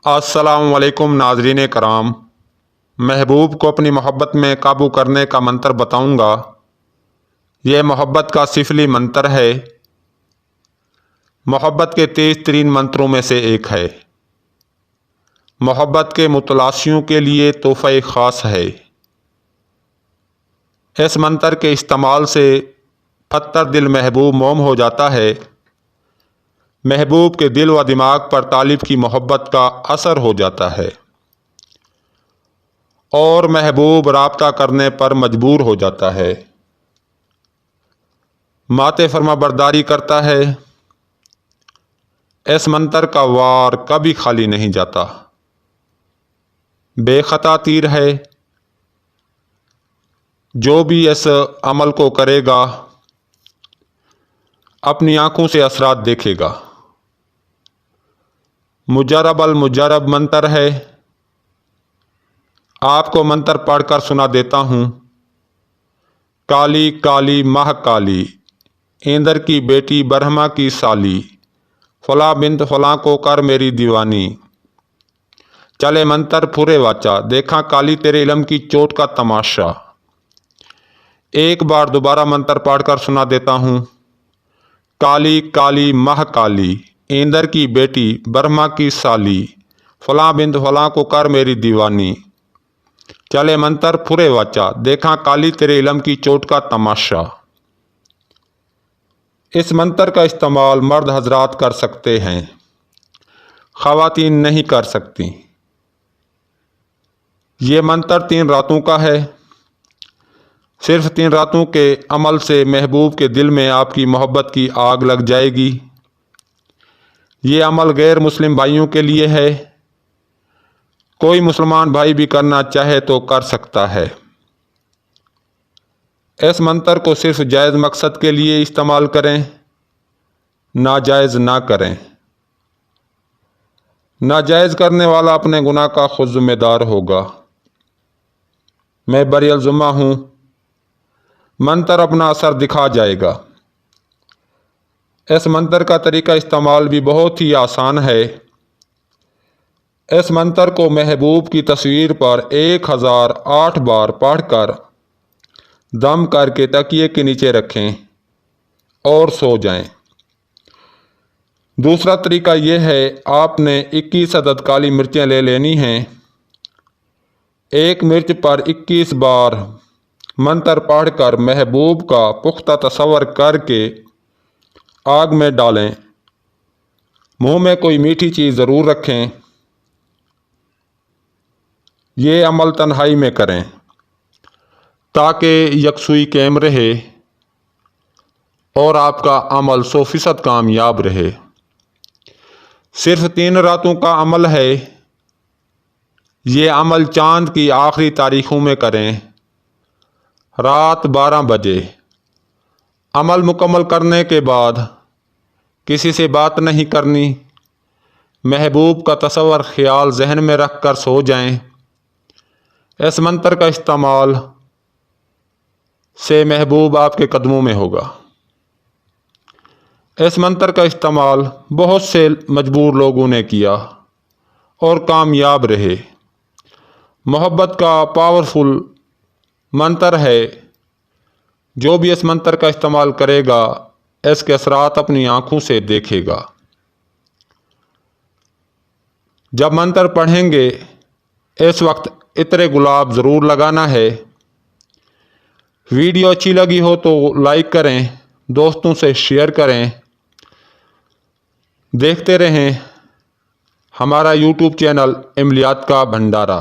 السلام علیکم ناظرین کرام، محبوب کو اپنی محبت میں قابو کرنے کا منتر بتاؤں گا۔ یہ محبت کا سفلی منتر ہے، محبت کے تیز ترین منتروں میں سے ایک ہے، محبت کے متلاشیوں کے لیے تحفہ خاص ہے۔ اس منتر کے استعمال سے پتھر دل محبوب موم ہو جاتا ہے، محبوب کے دل و دماغ پر طالب کی محبت کا اثر ہو جاتا ہے اور محبوب رابطہ کرنے پر مجبور ہو جاتا ہے، ماتے فرما برداری کرتا ہے۔ اس منتر کا وار کبھی خالی نہیں جاتا، بے خطا تیر ہے۔ جو بھی اس عمل کو کرے گا اپنی آنکھوں سے اثرات دیکھے گا۔ مجرب المجرب منتر ہے، آپ کو منتر پڑھ کر سنا دیتا ہوں۔ کالی کالی ماہ کالی، ایندر کی بیٹی برہما کی سالی، فلاں بنت فلاں کو کر میری دیوانی، چلے منتر پھرے واچا، دیکھا کالی تیرے علم کی چوٹ کا تماشا۔ ایک بار دوبارہ منتر پڑھ کر سنا دیتا ہوں۔ کالی کالی ماہ کالی، ایندر کی بیٹی برہما کی سالی، فلاں بنت فلاں کو کر میری دیوانی، چلے منتر پھرے واچا، دیکھا کالی تیرے علم کی چوٹ کا تماشا۔ اس منتر کا استعمال مرد حضرات کر سکتے ہیں، خواتین نہیں کر سکتی۔ یہ منتر 3 راتوں کا ہے، صرف 3 راتوں کے عمل سے محبوب کے دل میں آپ کی محبت کی آگ لگ جائے گی۔ یہ عمل غیر مسلم بھائیوں کے لیے ہے، کوئی مسلمان بھائی بھی کرنا چاہے تو کر سکتا ہے۔ اس منتر کو صرف جائز مقصد کے لیے استعمال کریں، ناجائز نہ کریں۔ ناجائز کرنے والا اپنے گناہ کا خود ذمہ دار ہوگا۔ میں بری الذمہ ہوں، منتر اپنا اثر دکھا جائے گا۔ اس منتر کا طریقہ استعمال بھی بہت ہی آسان ہے۔ اس منتر کو محبوب کی تصویر پر 1008 بار پڑھ کر دم کر کے تکیے کے نیچے رکھیں اور سو جائیں۔ دوسرا طریقہ یہ ہے، آپ نے 21 عدد کالی مرچیں لے لینی ہیں، ایک مرچ پر 21 بار منتر پڑھ کر محبوب کا پختہ تصور کر کے آگ میں ڈالیں، منہ میں کوئی میٹھی چیز ضرور رکھیں۔ یہ عمل تنہائی میں کریں تاکہ یکسوئی قائم رہے اور آپ کا عمل 100% کامیاب رہے۔ صرف 3 راتوں کا عمل ہے، یہ عمل چاند کی آخری تاریخوں میں کریں، رات 12 بجے۔ عمل مکمل کرنے کے بعد کسی سے بات نہیں کرنی، محبوب کا تصور خیال ذہن میں رکھ کر سو جائیں۔ اس منتر کا استعمال سے محبوب آپ کے قدموں میں ہوگا۔ اس منتر کا استعمال بہت سے مجبور لوگوں نے کیا اور کامیاب رہے۔ محبت کا پاورفل منتر ہے، جو بھی اس منتر کا استعمال کرے گا اس کے اثرات اپنی آنکھوں سے دیکھے گا۔ جب منتر پڑھیں گے اس وقت عطر گلاب ضرور لگانا ہے۔ ویڈیو اچھی لگی ہو تو لائک کریں، دوستوں سے شیئر کریں۔ دیکھتے رہیں ہمارا YouTube چینل عملیات کا بھنڈارا۔